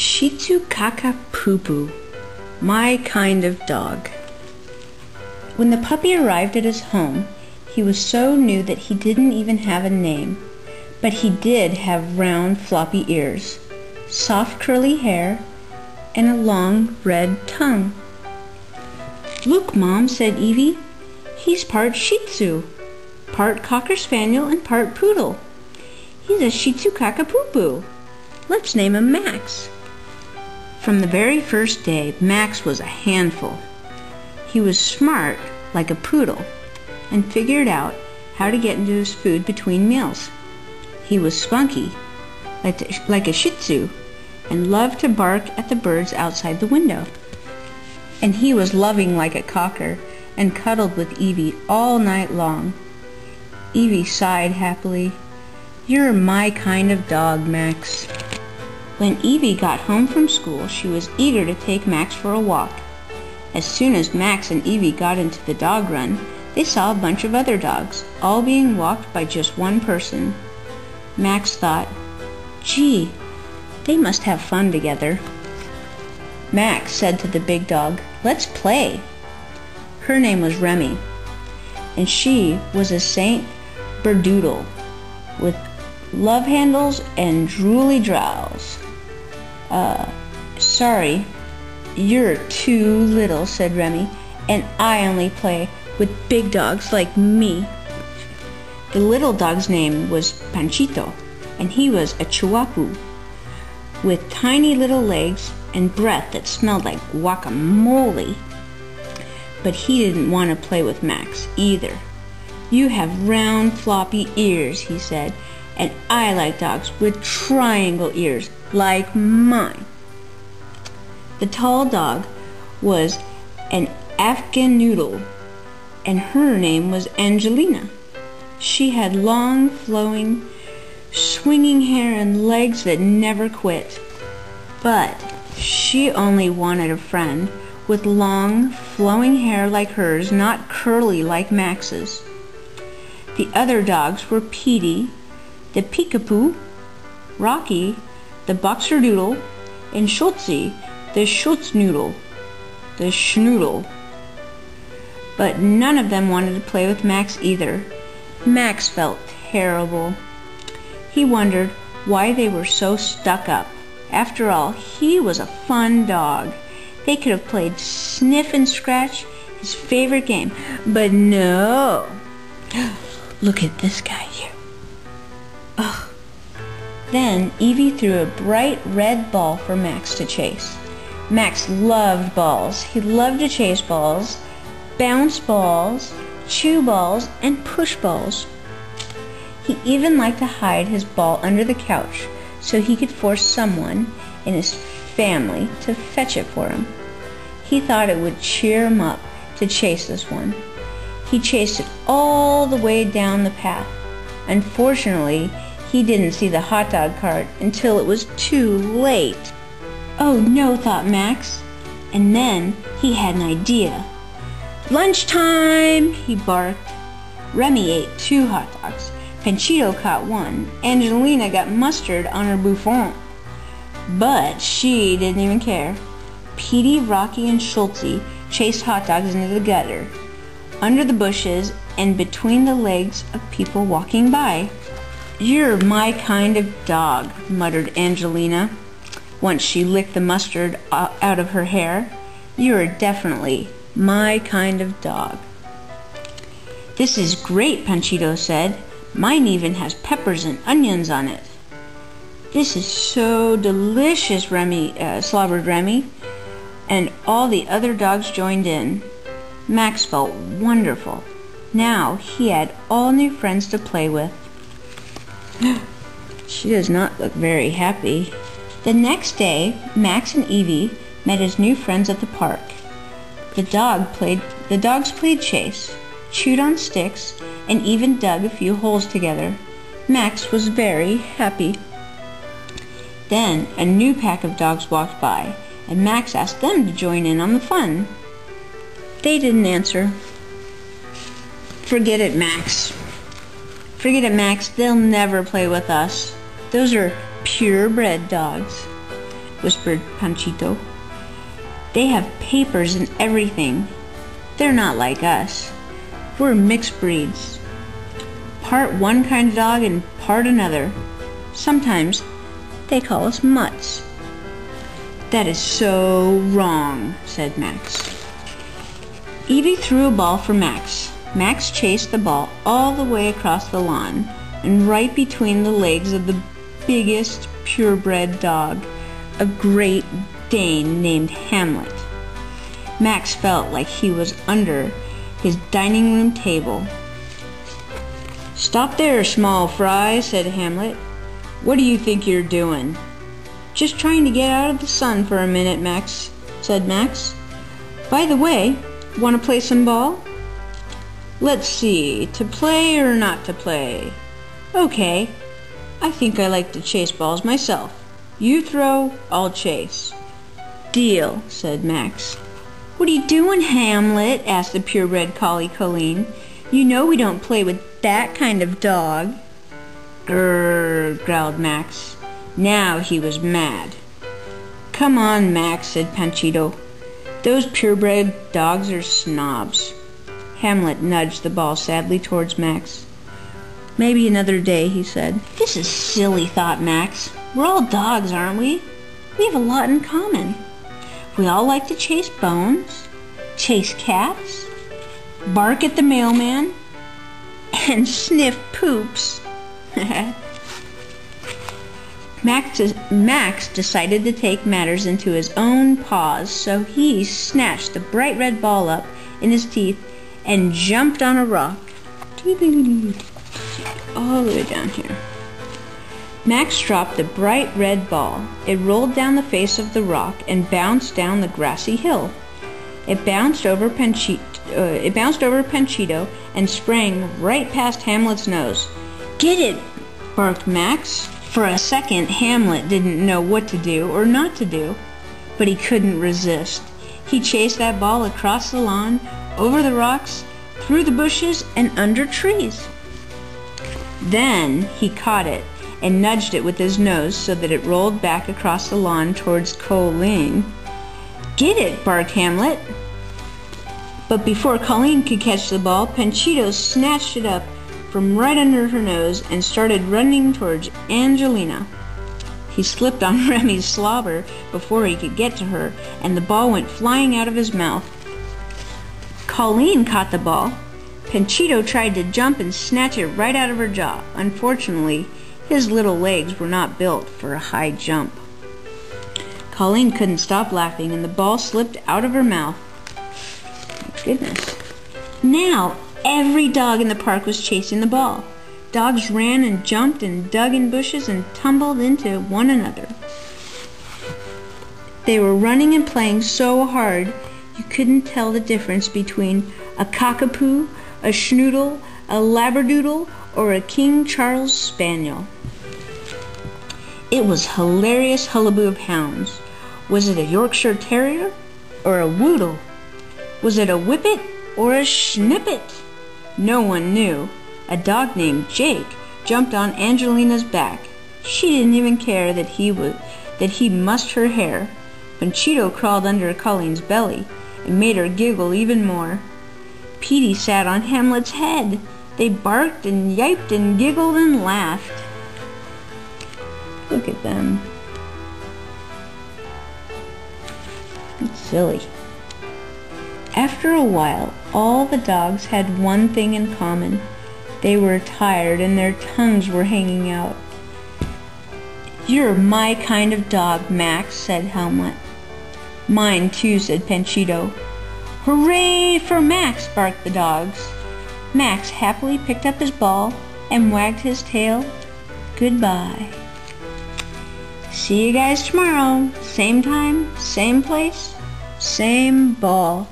SheetzuCacaPoopoo, my kind of dog. When the puppy arrived at his home, he was so new that he didn't even have a name, but he did have round floppy ears, soft curly hair, and a long red tongue. "Look, Mom," said Evie, "he's part Shih Tzu, part Cocker Spaniel and part Poodle. He's a SheetzuCacaPoopoo. Let's name him Max." From the very first day, Max was a handful. He was smart like a poodle and figured out how to get into his food between meals. He was spunky like a Shih Tzu and loved to bark at the birds outside the window. And he was loving like a cocker and cuddled with Evie all night long. Evie sighed happily. "You're my kind of dog, Max." When Evie got home from school, she was eager to take Max for a walk. As soon as Max and Evie got into the dog run, they saw a bunch of other dogs, all being walked by just one person. Max thought, "Gee, they must have fun together." Max said to the big dog, "Let's play." Her name was Remy, and she was a Saint Berdoodle with love handles and drooly jowls. Sorry, you're too little," said Remy, "and I only play with big dogs like me." The little dog's name was Panchito, and he was a Chihuahua with tiny little legs and breath that smelled like guacamole. But he didn't want to play with Max either. "You have round, floppy ears," he said, "and I like dogs with triangle ears like mine." The tall dog was an Afghan noodle, and her name was Angelina. She had long, flowing, swinging hair and legs that never quit. But she only wanted a friend with long, flowing hair like hers, not curly like Max's. The other dogs were Petey, the Peekapoo, Rocky, the Boxerdoodle, and Schultzy, the Schultznoodle, the Schnoodle. But none of them wanted to play with Max either. Max felt terrible. He wondered why they were so stuck up. After all, he was a fun dog. They could have played Sniff and Scratch, his favorite game. But no. Look at this guy here. Ugh. Then Evie threw a bright red ball for Max to chase. Max loved balls. He loved to chase balls, bounce balls, chew balls, and push balls. He even liked to hide his ball under the couch so he could force someone in his family to fetch it for him. He thought it would cheer him up to chase this one. He chased it all the way down the path. Unfortunately, he didn't see the hot dog cart until it was too late. "Oh no," thought Max, and then he had an idea. "Lunchtime!" he barked. Remy ate 2 hot dogs. Panchito caught 1. Angelina got mustard on her bouffant. But she didn't even care. Petey, Rocky, and Schultzy chased hot dogs into the gutter, under the bushes, and between the legs of people walking by. "You're my kind of dog," muttered Angelina, once she licked the mustard out of her hair. "You're definitely my kind of dog." "This is great," Panchito said. "Mine even has peppers and onions on it." "This is so delicious," slobbered Remy, and all the other dogs joined in. Max felt wonderful. Now he had all new friends to play with. She does not look very happy. The next day, Max and Evie met his new friends at the park. The dogs played chase, chewed on sticks, and even dug a few holes together. Max was very happy. Then a new pack of dogs walked by, and Max asked them to join in on the fun. They didn't answer. "Forget it, Max. Forget it, Max. They'll never play with us. Those are purebred dogs." whispered Panchito. "They have papers and everything. They're not like us. We're mixed breeds. Part one kind of dog and part another. Sometimes they call us mutts." "That is so wrong," said Max. Evie threw a ball for Max. Max chased the ball all the way across the lawn and right between the legs of the biggest purebred dog, a Great Dane named Hamlet. Max felt like he was under his dining room table. "Stop there, small fry," said Hamlet. "What do you think you're doing?" "Just trying to get out of the sun for a minute, Max," said Max. "By the way, want to play some ball?" "Let's see, to play or not to play?" "Okay, I think I like to chase balls myself. You throw, I'll chase." "Deal," said Max. "What are you doing, Hamlet?" asked the purebred collie Colleen. "You know we don't play with that kind of dog." "Grrr," growled Max. Now he was mad. "Come on, Max," said Panchito. "Those purebred dogs are snobs." Hamlet nudged the ball sadly towards Max. "Maybe another day," he said. "This is silly," thought Max. "We're all dogs, aren't we? We have a lot in common. We all like to chase bones, chase cats, bark at the mailman, and sniff poops." Max decided to take matters into his own paws, so he snatched the bright red ball up in his teeth and jumped on a rock all the way down here. Max dropped the bright red ball. It rolled down the face of the rock and bounced down the grassy hill. It bounced over Panchito and sprang right past Hamlet's nose. "Get it!" barked Max. For a second, Hamlet didn't know what to do or not to do, but he couldn't resist. He chased that ball across the lawn, over the rocks, through the bushes, and under trees. Then he caught it and nudged it with his nose so that it rolled back across the lawn towards Colleen. "Get it!" barked Hamlet. But before Colleen could catch the ball, Panchito snatched it up from right under her nose and started running towards Angelina. He slipped on Remy's slobber before he could get to her, and the ball went flying out of his mouth. Colleen caught the ball. Panchito tried to jump and snatch it right out of her jaw. Unfortunately, his little legs were not built for a high jump. Colleen couldn't stop laughing, and the ball slipped out of her mouth. My goodness. Now, every dog in the park was chasing the ball. Dogs ran and jumped and dug in bushes and tumbled into one another. They were running and playing so hard you couldn't tell the difference between a cockapoo, a schnoodle, a labradoodle, or a King Charles Spaniel. It was hilarious hullaboo of hounds. Was it a Yorkshire Terrier or a Woodle? Was it a Whippet or a Schnippet? No one knew. A dog named Jake jumped on Angelina's back. She didn't even care that he mussed her hair. Panchito crawled under Colleen's belly and made her giggle even more. Petey sat on Hamlet's head. They barked and yiped and giggled and laughed. Look at them. It's silly. After a while, all the dogs had one thing in common. They were tired and their tongues were hanging out. "You're my kind of dog, Max," said Hamlet. "Mine too," said Panchito. "Hooray for Max!" barked the dogs. Max happily picked up his ball and wagged his tail. Goodbye. See you guys tomorrow. Same time, same place, same ball.